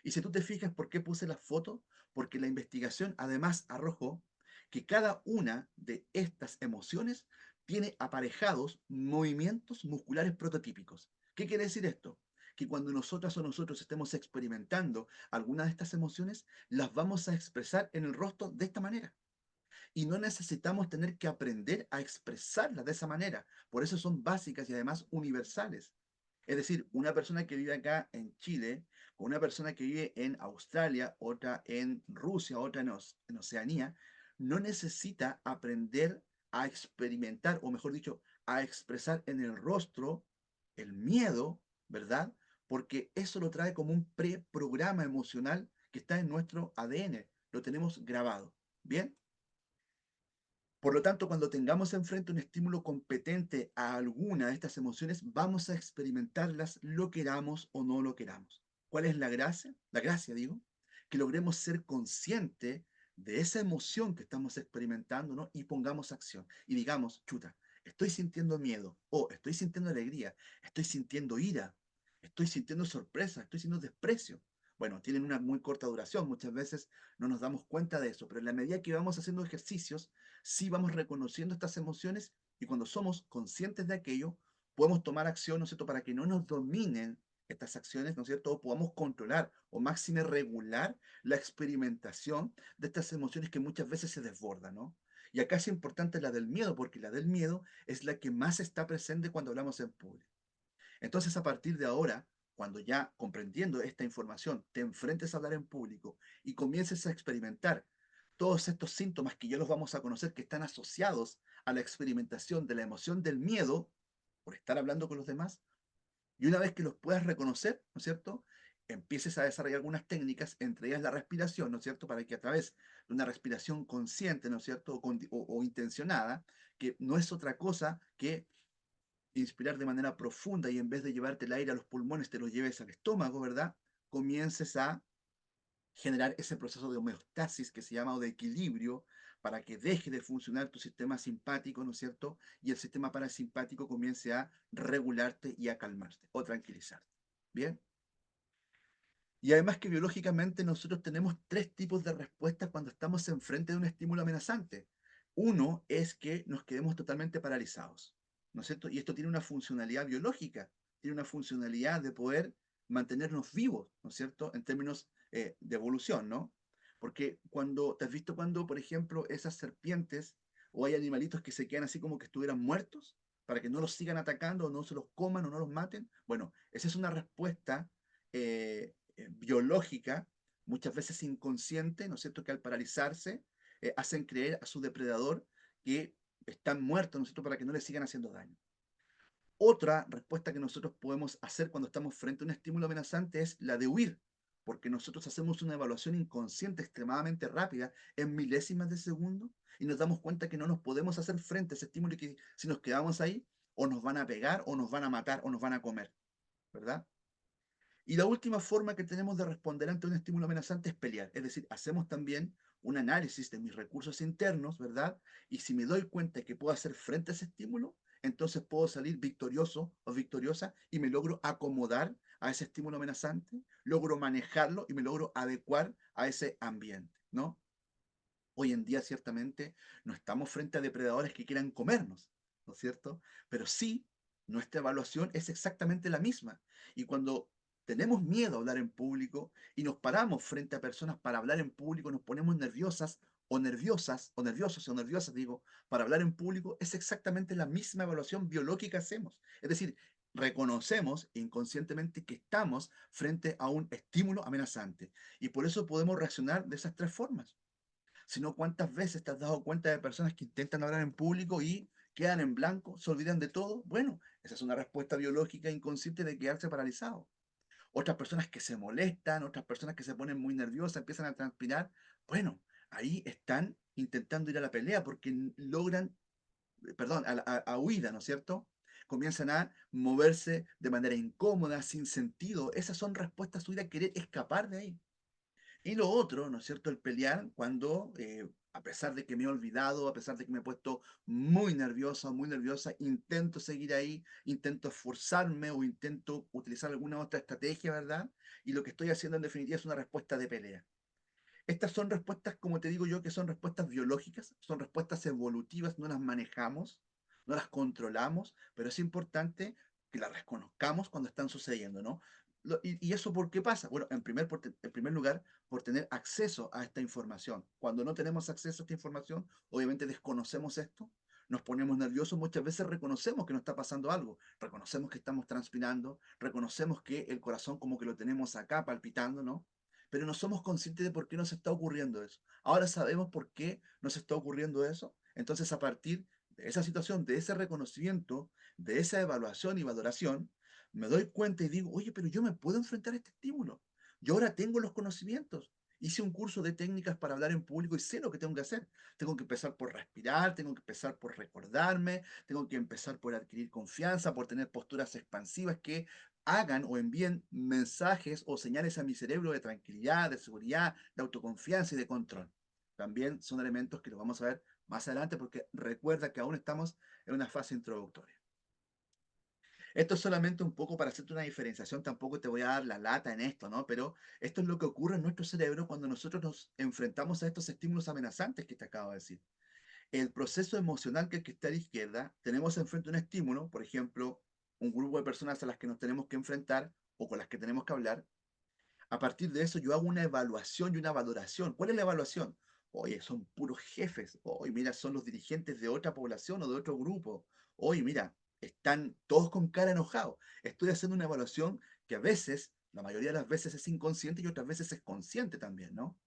Y si tú te fijas por qué puse la foto, porque la investigación además arrojó que cada una de estas emociones tiene aparejados movimientos musculares prototípicos. ¿Qué quiere decir esto? Que cuando nosotras o nosotros estemos experimentando alguna de estas emociones, las vamos a expresar en el rostro de esta manera. Y no necesitamos tener que aprender a expresarlas de esa manera. Por eso son básicas y además universales. Es decir, una persona que vive acá en Chile, con una persona que vive en Australia, otra en Rusia, otra en Oceanía, no necesita aprender a experimentar, o mejor dicho, a expresar en el rostro el miedo, ¿verdad? Porque eso lo trae como un preprograma emocional que está en nuestro ADN, lo tenemos grabado. ¿Bien? Por lo tanto, cuando tengamos enfrente un estímulo competente a alguna de estas emociones, vamos a experimentarlas, lo queramos o no lo queramos. ¿Cuál es la gracia? La gracia, digo, que logremos ser conscientes de esa emoción que estamos experimentando, ¿no? Y pongamos acción. Y digamos, chuta, estoy sintiendo miedo, o estoy sintiendo alegría, estoy sintiendo ira, estoy sintiendo sorpresa, estoy sintiendo desprecio. Bueno, tienen una muy corta duración, muchas veces no nos damos cuenta de eso, pero en la medida que vamos haciendo ejercicios, sí vamos reconociendo estas emociones, y cuando somos conscientes de aquello, podemos tomar acción, ¿no es cierto?, para que no nos dominen estas acciones, ¿no es cierto?, o podamos controlar o máxime regular la experimentación de estas emociones que muchas veces se desbordan, ¿no? Y acá es importante la del miedo, porque la del miedo es la que más está presente cuando hablamos en público. Entonces, a partir de ahora, cuando ya comprendiendo esta información, te enfrentes a hablar en público y comiences a experimentar todos estos síntomas que ya los vamos a conocer, que están asociados a la experimentación de la emoción del miedo por estar hablando con los demás, y una vez que los puedas reconocer, ¿no es cierto?, empieces a desarrollar algunas técnicas, entre ellas la respiración, ¿no es cierto?, para que a través de una respiración consciente, ¿no es cierto?, o intencionada, que no es otra cosa que inspirar de manera profunda, y en vez de llevarte el aire a los pulmones, te lo lleves al estómago, ¿verdad? Comiences a generar ese proceso de homeostasis que se llama, o de equilibrio, para que deje de funcionar tu sistema simpático, ¿no es cierto? Y el sistema parasimpático comience a regularte y a calmarte o tranquilizarte. ¿Bien? Y además que biológicamente nosotros tenemos 3 tipos de respuestas cuando estamos enfrente de un estímulo amenazante. Uno es que nos quedemos totalmente paralizados, ¿no es cierto? Y esto tiene una funcionalidad biológica, tiene una funcionalidad de poder mantenernos vivos, ¿no es cierto? En términos de evolución, ¿no? Porque cuando, ¿te has visto cuando, por ejemplo, esas serpientes o hay animalitos que se quedan así como que estuvieran muertos para que no los sigan atacando o no se los coman o no los maten? Bueno, esa es una respuesta biológica, muchas veces inconsciente, ¿no es cierto?, que al paralizarse hacen creer a su depredador que están muertos, ¿no es cierto?, para que no le sigan haciendo daño. Otra respuesta que nosotros podemos hacer cuando estamos frente a un estímulo amenazante es la de huir, porque nosotros hacemos una evaluación inconsciente extremadamente rápida, en milésimas de segundo, y nos damos cuenta que no nos podemos hacer frente a ese estímulo, y que si nos quedamos ahí, o nos van a pegar, o nos van a matar, o nos van a comer, ¿verdad? Y la última forma que tenemos de responder ante un estímulo amenazante es pelear. Es decir, hacemos también un análisis de mis recursos internos, ¿verdad? Y si me doy cuenta que puedo hacer frente a ese estímulo, entonces puedo salir victorioso o victoriosa y me logro acomodar a ese estímulo amenazante, logro manejarlo y me logro adecuar a ese ambiente, ¿no? Hoy en día ciertamente no estamos frente a depredadores que quieran comernos, ¿no es cierto? Pero sí, nuestra evaluación es exactamente la misma. Y cuando tenemos miedo a hablar en público y nos paramos frente a personas para hablar en público, nos ponemos nerviosas o nerviosas, o nerviosos o nerviosas, digo, para hablar en público, es exactamente la misma evaluación biológica que hacemos. Es decir, reconocemos inconscientemente que estamos frente a un estímulo amenazante. Y por eso podemos reaccionar de esas tres formas. Sino cuántas veces te has dado cuenta de personas que intentan hablar en público y quedan en blanco, se olvidan de todo. Bueno, esa es una respuesta biológica inconsciente de quedarse paralizado. Otras personas que se molestan, otras personas que se ponen muy nerviosas, empiezan a transpirar. Bueno, ahí están intentando ir a la pelea porque logran, perdón, a huida, ¿no es cierto? Comienzan a moverse de manera incómoda, sin sentido. Esas son respuestas a huida, querer escapar de ahí. Y lo otro, ¿no es cierto?, el pelear cuando, a pesar de que me he olvidado, a pesar de que me he puesto muy nerviosa, muy nerviosa, intento seguir ahí, intento esforzarme o intento utilizar alguna otra estrategia, ¿verdad? Y lo que estoy haciendo en definitiva es una respuesta de pelea. Estas son respuestas, como te digo yo, que son respuestas biológicas, son respuestas evolutivas, no las manejamos, no las controlamos, pero es importante que las reconozcamos cuando están sucediendo, ¿no? ¿Y eso por qué pasa? Bueno, en primer lugar, por tener acceso a esta información. Cuando no tenemos acceso a esta información, obviamente desconocemos esto, nos ponemos nerviosos, muchas veces reconocemos que nos está pasando algo, reconocemos que estamos transpirando, reconocemos que el corazón como que lo tenemos acá palpitando, ¿no? Pero no somos conscientes de por qué nos está ocurriendo eso. Ahora sabemos por qué nos está ocurriendo eso. Entonces, a partir de esa situación, de ese reconocimiento, de esa evaluación y valoración, me doy cuenta y digo, oye, pero yo me puedo enfrentar a este estímulo. Yo ahora tengo los conocimientos. Hice un curso de técnicas para hablar en público y sé lo que tengo que hacer. Tengo que empezar por respirar, tengo que empezar por recordarme, tengo que empezar por adquirir confianza, por tener posturas expansivas que hagan o envíen mensajes o señales a mi cerebro de tranquilidad, de seguridad, de autoconfianza y de control. También son elementos que lo vamos a ver más adelante porque recuerda que aún estamos en una fase introductoria. Esto es solamente un poco para hacerte una diferenciación, tampoco te voy a dar la lata en esto, ¿no? Pero esto es lo que ocurre en nuestro cerebro cuando nosotros nos enfrentamos a estos estímulos amenazantes que te acabo de decir. El proceso emocional que está a la izquierda, tenemos enfrente un estímulo, por ejemplo, un grupo de personas a las que nos tenemos que enfrentar o con las que tenemos que hablar. A partir de eso yo hago una evaluación y una valoración. ¿Cuál es la evaluación? Oye, son puros jefes. Oye, mira, son los dirigentes de otra población o de otro grupo. Oye, mira, están todos con cara enojado. Estoy haciendo una evaluación que a veces, la mayoría de las veces es inconsciente y otras veces es consciente también, ¿no?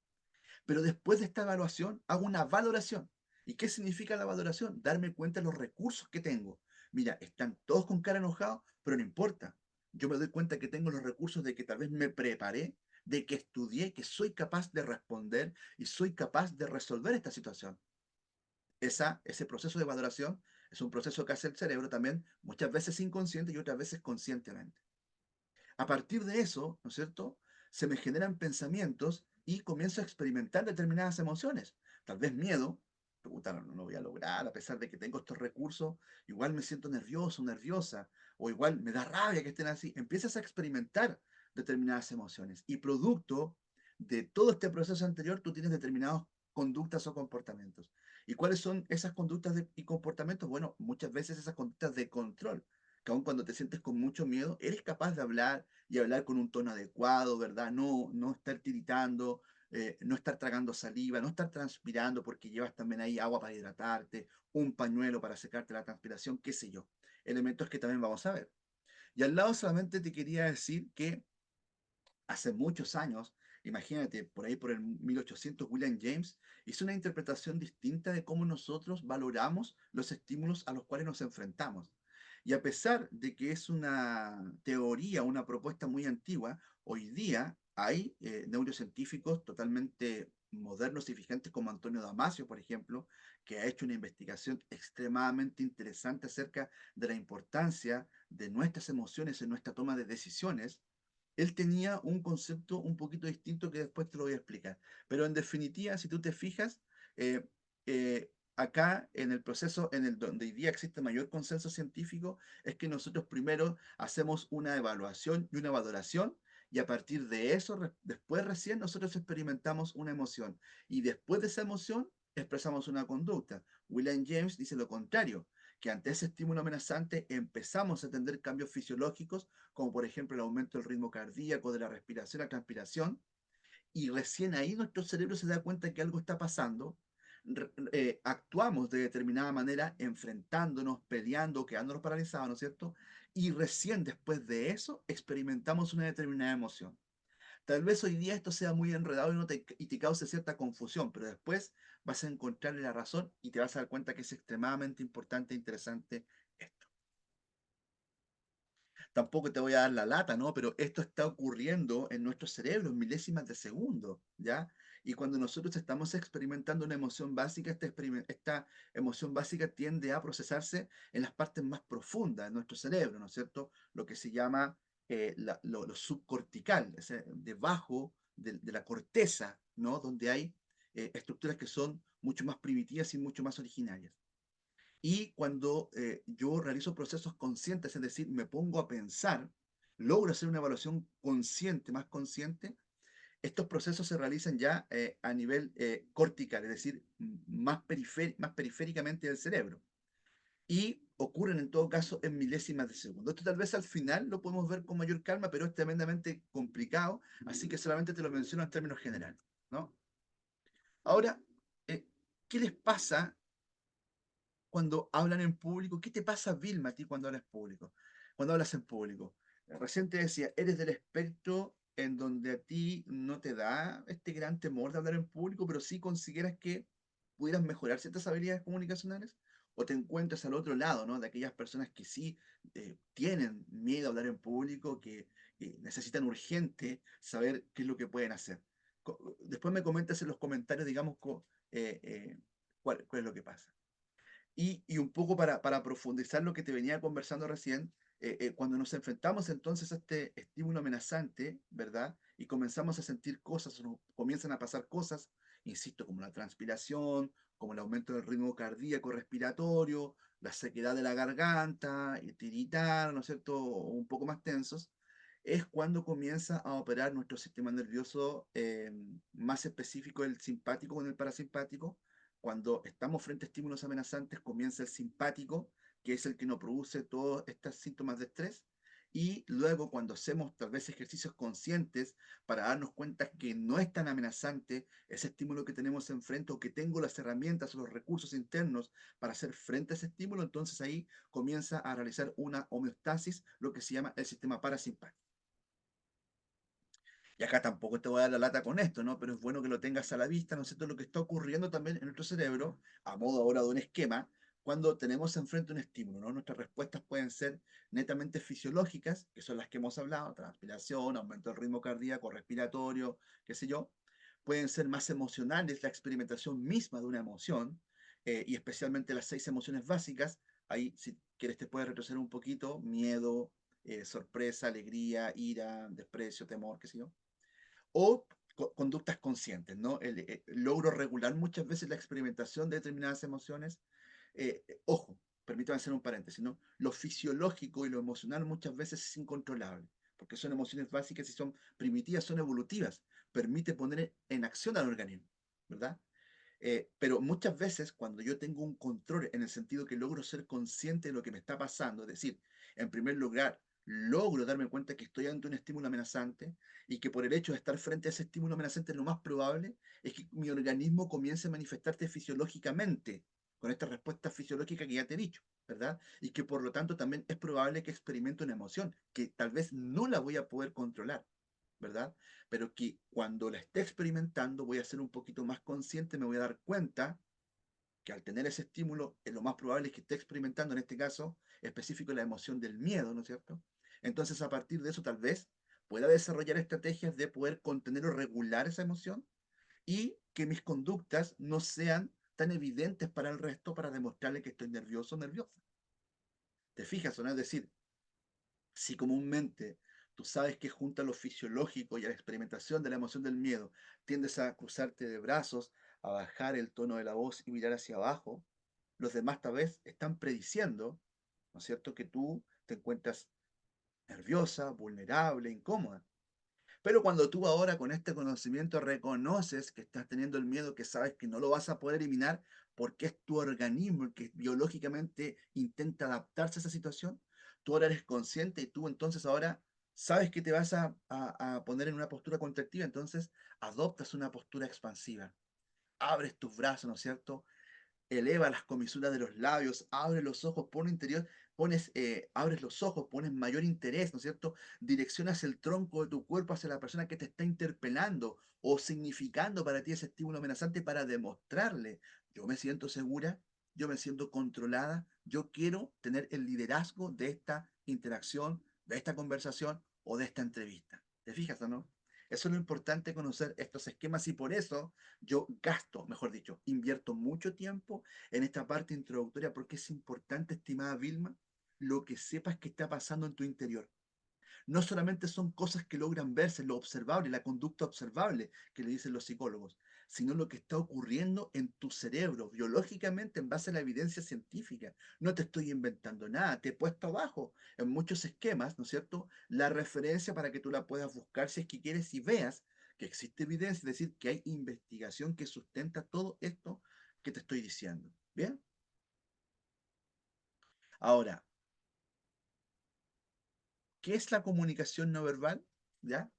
Pero después de esta evaluación, hago una valoración. ¿Y qué significa la valoración? Darme cuenta de los recursos que tengo. Mira, están todos con cara enojado, pero no importa. Yo me doy cuenta que tengo los recursos de que tal vez me preparé, de que estudié, que soy capaz de responder y soy capaz de resolver esta situación. Ese proceso de valoración es un proceso que hace el cerebro también, muchas veces inconsciente y otras veces conscientemente. A partir de eso, ¿no es cierto? Se me generan pensamientos y comienzo a experimentar determinadas emociones. Tal vez miedo, puta, no lo voy a lograr, a pesar de que tengo estos recursos, igual me siento nervioso, nerviosa, o igual me da rabia que estén así. Empiezas a experimentar determinadas emociones y producto de todo este proceso anterior, tú tienes determinadas conductas o comportamientos. ¿Y cuáles son esas conductas y comportamientos? Bueno, muchas veces esas conductas de control, que aun cuando te sientes con mucho miedo, eres capaz de hablar y hablar con un tono adecuado, ¿verdad? No estar tiritando, no estar tragando saliva, no estar transpirando porque llevas también ahí agua para hidratarte, un pañuelo para secarte la transpiración, qué sé yo. Elementos que también vamos a ver. Y al lado solamente te quería decir que hace muchos años, imagínate, por ahí por el 1800, William James hizo una interpretación distinta de cómo nosotros valoramos los estímulos a los cuales nos enfrentamos. Y a pesar de que es una teoría, una propuesta muy antigua, hoy día hay neurocientíficos totalmente modernos y vigentes como Antonio Damasio, por ejemplo, que ha hecho una investigación extremadamente interesante acerca de la importancia de nuestras emociones en nuestra toma de decisiones. Él tenía un concepto un poquito distinto que después te lo voy a explicar. Pero en definitiva, si tú te fijas, eh, acá en el proceso en el donde hoy día existe mayor consenso científico, es que nosotros primero hacemos una evaluación y una valoración, y a partir de eso, después recién nosotros experimentamos una emoción. Y después de esa emoción, expresamos una conducta. William James dice lo contrario, que ante ese estímulo amenazante empezamos a tener cambios fisiológicos, como por ejemplo el aumento del ritmo cardíaco, de la respiración, la transpiración, y recién ahí nuestro cerebro se da cuenta que algo está pasando, actuamos de determinada manera, enfrentándonos, peleando, quedándonos paralizados, ¿no es cierto? Y recién después de eso experimentamos una determinada emoción. Tal vez hoy día esto sea muy enredado y te cause cierta confusión, pero después vas a encontrarle la razón y te vas a dar cuenta que es extremadamente importante e interesante esto. Tampoco te voy a dar la lata, ¿no? Pero esto está ocurriendo en nuestro cerebro en milésimas de segundo, ¿ya? Y cuando nosotros estamos experimentando una emoción básica, esta emoción básica tiende a procesarse en las partes más profundas de nuestro cerebro, ¿no es cierto? Lo que se llama lo subcortical, es debajo de la corteza, ¿no? Donde hay estructuras que son mucho más primitivas y mucho más originarias. Y cuando yo realizo procesos conscientes, es decir, me pongo a pensar, logro hacer una evaluación consciente, más consciente, estos procesos se realizan ya a nivel cortical, es decir, más periféricamente del cerebro. Y ocurren en todo caso en milésimas de segundo. Esto tal vez al final lo podemos ver con mayor calma, pero es tremendamente complicado, así que solamente te lo menciono en términos generales, ¿no? Ahora, eh, ¿qué les pasa cuando hablan en público? ¿Qué te pasa, Vilma, a ti cuando hablas público? Cuando hablas en público. Recién te decía, eres del espectro en donde a ti no te da este gran temor de hablar en público, pero sí consideras que pudieras mejorar ciertas habilidades comunicacionales, o te encuentras al otro lado, ¿no? De aquellas personas que sí tienen miedo a hablar en público, que necesitan urgente saber qué es lo que pueden hacer. Después me comentas en los comentarios, digamos, cuál es lo que pasa. Y un poco para profundizar lo que te venía conversando recién, cuando nos enfrentamos entonces a este estímulo amenazante, ¿verdad? Y comenzamos a sentir cosas, o nos comienzan a pasar cosas, insisto, como la transpiración, como el aumento del ritmo cardíaco respiratorio, la sequedad de la garganta, y tiritar, ¿no es cierto? O un poco más tensos, es cuando comienza a operar nuestro sistema nervioso, más específico el simpático con el parasimpático. Cuando estamos frente a estímulos amenazantes, comienza el simpático, que es el que nos produce todos estos síntomas de estrés. Y luego, cuando hacemos tal vez ejercicios conscientes para darnos cuenta que no es tan amenazante ese estímulo que tenemos enfrente, o que tengo las herramientas o los recursos internos para hacer frente a ese estímulo, entonces ahí comienza a realizar una homeostasis, lo que se llama el sistema parasimpático. Y acá tampoco te voy a dar la lata con esto, ¿no? Pero es bueno que lo tengas a la vista, ¿no es cierto? Lo que está ocurriendo también en nuestro cerebro, a modo ahora de un esquema, cuando tenemos enfrente un estímulo, ¿no? Nuestras respuestas pueden ser netamente fisiológicas, que son las que hemos hablado: transpiración, aumento del ritmo cardíaco, respiratorio, qué sé yo. Pueden ser más emocionales, la experimentación misma de una emoción, y especialmente las 6 emociones básicas. Ahí, si quieres, te puedes retroceder un poquito: miedo, sorpresa, alegría, ira, desprecio, temor, qué sé yo. O conductas conscientes, ¿no? Logro regular muchas veces la experimentación de determinadas emociones. Ojo, permítame hacer un paréntesis, ¿no? Lo fisiológico y lo emocional muchas veces es incontrolable, porque son emociones básicas y son primitivas, son evolutivas. Permite poner en acción al organismo, ¿verdad? Pero muchas veces, cuando yo tengo un control, en el sentido que logro ser consciente de lo que me está pasando, es decir, en primer lugar, logro darme cuenta que estoy ante un estímulo amenazante, y que por el hecho de estar frente a ese estímulo amenazante, lo más probable es que mi organismo comience a manifestarse fisiológicamente, con esta respuesta fisiológica que ya te he dicho, ¿verdad? Y que por lo tanto también es probable que experimente una emoción que tal vez no la voy a poder controlar, ¿verdad? Pero que cuando la esté experimentando voy a ser un poquito más consciente, me voy a dar cuenta que al tener ese estímulo, lo más probable es que esté experimentando, en este caso específico, la emoción del miedo, ¿no es cierto? Entonces, a partir de eso, tal vez pueda desarrollar estrategias de poder contener o regular esa emoción, y que mis conductas no sean tan evidentes para el resto, para demostrarle que estoy nervioso o nerviosa. ¿Te fijas o no? Es decir, si comúnmente tú sabes que junto a lo fisiológico y a la experimentación de la emoción del miedo tiendes a cruzarte de brazos, a bajar el tono de la voz y mirar hacia abajo, los demás tal vez están prediciendo, ¿no es cierto?, que tú te encuentras nerviosa, vulnerable, incómoda. Pero cuando tú ahora con este conocimiento reconoces que estás teniendo el miedo, que sabes que no lo vas a poder eliminar porque es tu organismo el que biológicamente intenta adaptarse a esa situación, tú ahora eres consciente y tú entonces ahora sabes que te vas a poner en una postura contractiva, entonces adoptas una postura expansiva, abres tus brazos, ¿no es cierto? Eleva las comisuras de los labios, abre los ojos, pone interior, abres los ojos, pones mayor interés, ¿no es cierto? Direccionas el tronco de tu cuerpo hacia la persona que te está interpelando o significando para ti ese estímulo amenazante para demostrarle, yo me siento segura, yo me siento controlada, yo quiero tener el liderazgo de esta interacción, de esta conversación o de esta entrevista. ¿Te fijas o no? Eso es lo importante, conocer estos esquemas y por eso yo gasto, mejor dicho, invierto mucho tiempo en esta parte introductoria porque es importante, estimada Vilma, lo que sepas que está pasando en tu interior. No solamente son cosas que logran verse, lo observable, la conducta observable que le dicen los psicólogos, sino lo que está ocurriendo en tu cerebro, biológicamente en base a la evidencia científica. No te estoy inventando nada, te he puesto abajo en muchos esquemas, ¿no es cierto? La referencia para que tú la puedas buscar si es que quieres y veas que existe evidencia, es decir, que hay investigación que sustenta todo esto que te estoy diciendo. ¿Bien? Ahora, ¿qué es la comunicación no verbal? ¿Ya?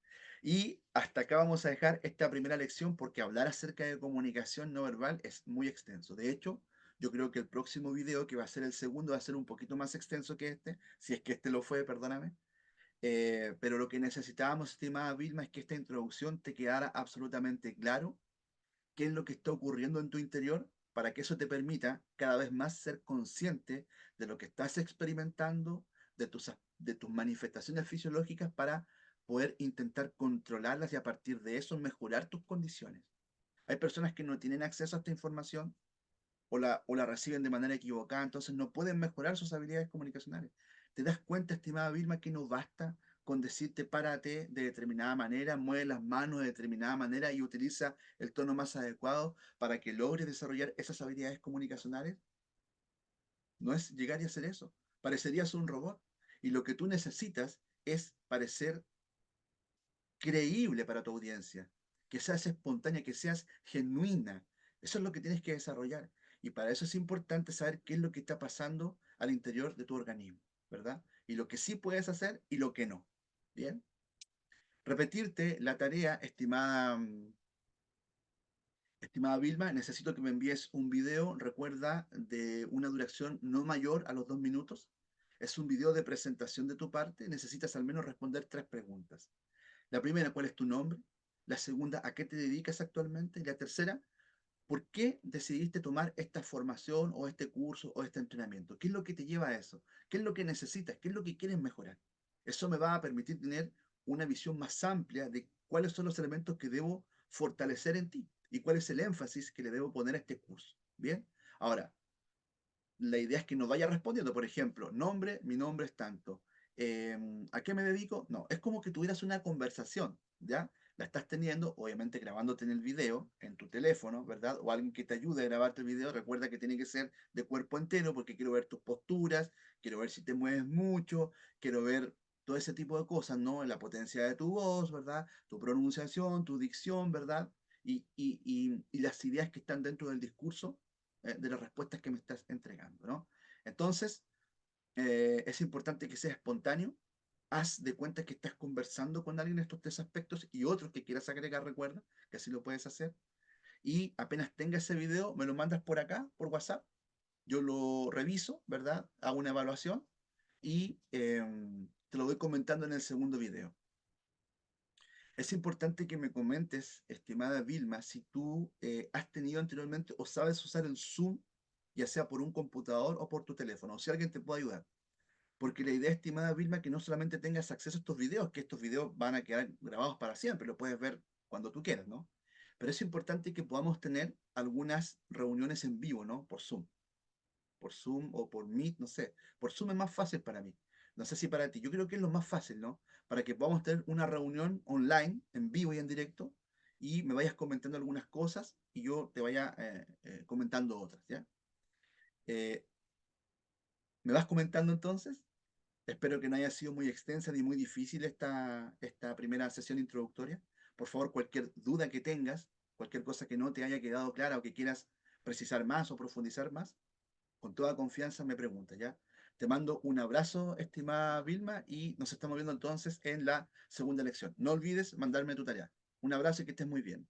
Y hasta acá vamos a dejar esta primera lección porque hablar acerca de comunicación no verbal es muy extenso. De hecho, yo creo que el próximo video, que va a ser el segundo, va a ser un poquito más extenso que este, si es que este lo fue, perdóname. Pero lo que necesitábamos, estimada Vilma, es que esta introducción te quedara absolutamente claro qué es lo que está ocurriendo en tu interior para que eso te permita cada vez más ser consciente de lo que estás experimentando, de tus manifestaciones fisiológicas para poder intentar controlarlas y a partir de eso mejorar tus condiciones. Hay personas que no tienen acceso a esta información o la reciben de manera equivocada, entonces no pueden mejorar sus habilidades comunicacionales. ¿Te das cuenta, estimada Vilma, que no basta con decirte párate de determinada manera, mueve las manos de determinada manera y utiliza el tono más adecuado para que logres desarrollar esas habilidades comunicacionales? No es llegar y hacer eso. Parecerías un robot. Y lo que tú necesitas es parecer creíble para tu audiencia, que seas espontánea, que seas genuina. Eso es lo que tienes que desarrollar. Y para eso es importante saber qué es lo que está pasando al interior de tu organismo, ¿verdad? Y lo que sí puedes hacer y lo que no. Bien. Repetirte la tarea, estimada Vilma, necesito que me envíes un video, recuerda, de una duración no mayor a los 2 minutos. Es un video de presentación de tu parte. Necesitas al menos responder 3 preguntas. La primera, ¿cuál es tu nombre? La segunda, ¿a qué te dedicas actualmente? Y la tercera, ¿por qué decidiste tomar esta formación o este curso o este entrenamiento? ¿Qué es lo que te lleva a eso? ¿Qué es lo que necesitas? ¿Qué es lo que quieres mejorar? Eso me va a permitir tener una visión más amplia de cuáles son los elementos que debo fortalecer en ti y cuál es el énfasis que le debo poner a este curso. Bien, ahora, la idea es que nos vaya respondiendo, por ejemplo, nombre, mi nombre es tanto. Eh, ¿A qué me dedico? No, es como que tuvieras una conversación, ¿ya? La estás teniendo, obviamente grabándote en el video, en tu teléfono, ¿verdad? O alguien que te ayude a grabarte el video. Recuerda que tiene que ser de cuerpo entero porque quiero ver tus posturas, quiero ver si te mueves mucho, quiero ver todo ese tipo de cosas, ¿no? La potencia de tu voz, ¿verdad? Tu pronunciación, tu dicción, ¿verdad? Y las ideas que están dentro del discurso, de las respuestas que me estás entregando, ¿no? Entonces, es importante que sea espontáneo. Haz de cuenta que estás conversando con alguien en estos 3 aspectos y otros que quieras agregar, recuerda que así lo puedes hacer. Y apenas tengas ese video, me lo mandas por acá, por WhatsApp. Yo lo reviso, ¿verdad? Hago una evaluación y te lo voy comentando en el segundo video. Es importante que me comentes, estimada Vilma, si tú has tenido anteriormente o sabes usar el Zoom, ya sea por un computador o por tu teléfono, o si alguien te puede ayudar. Porque la idea, estimada Vilma, que no solamente tengas acceso a estos videos, que estos videos van a quedar grabados para siempre, lo puedes ver cuando tú quieras, ¿no? Pero es importante que podamos tener algunas reuniones en vivo, ¿no? Por Zoom o por Meet, no sé. Por Zoom es más fácil para mí. No sé si para ti. Yo creo que es lo más fácil, ¿no? Para que podamos tener una reunión online, en vivo y en directo, y me vayas comentando algunas cosas y yo te vaya comentando otras, ¿ya? Eh, ¿Me vas comentando entonces? Espero que no haya sido muy extensa ni muy difícil esta primera sesión introductoria. Por favor, cualquier duda que tengas, cualquier cosa que no te haya quedado clara o que quieras precisar más o profundizar más, con toda confianza me pregunta, ¿ya? Te mando un abrazo, estimada Vilma, y nos estamos viendo entonces en la segunda lección. No olvides mandarme tu tarea. Un abrazo y que estés muy bien.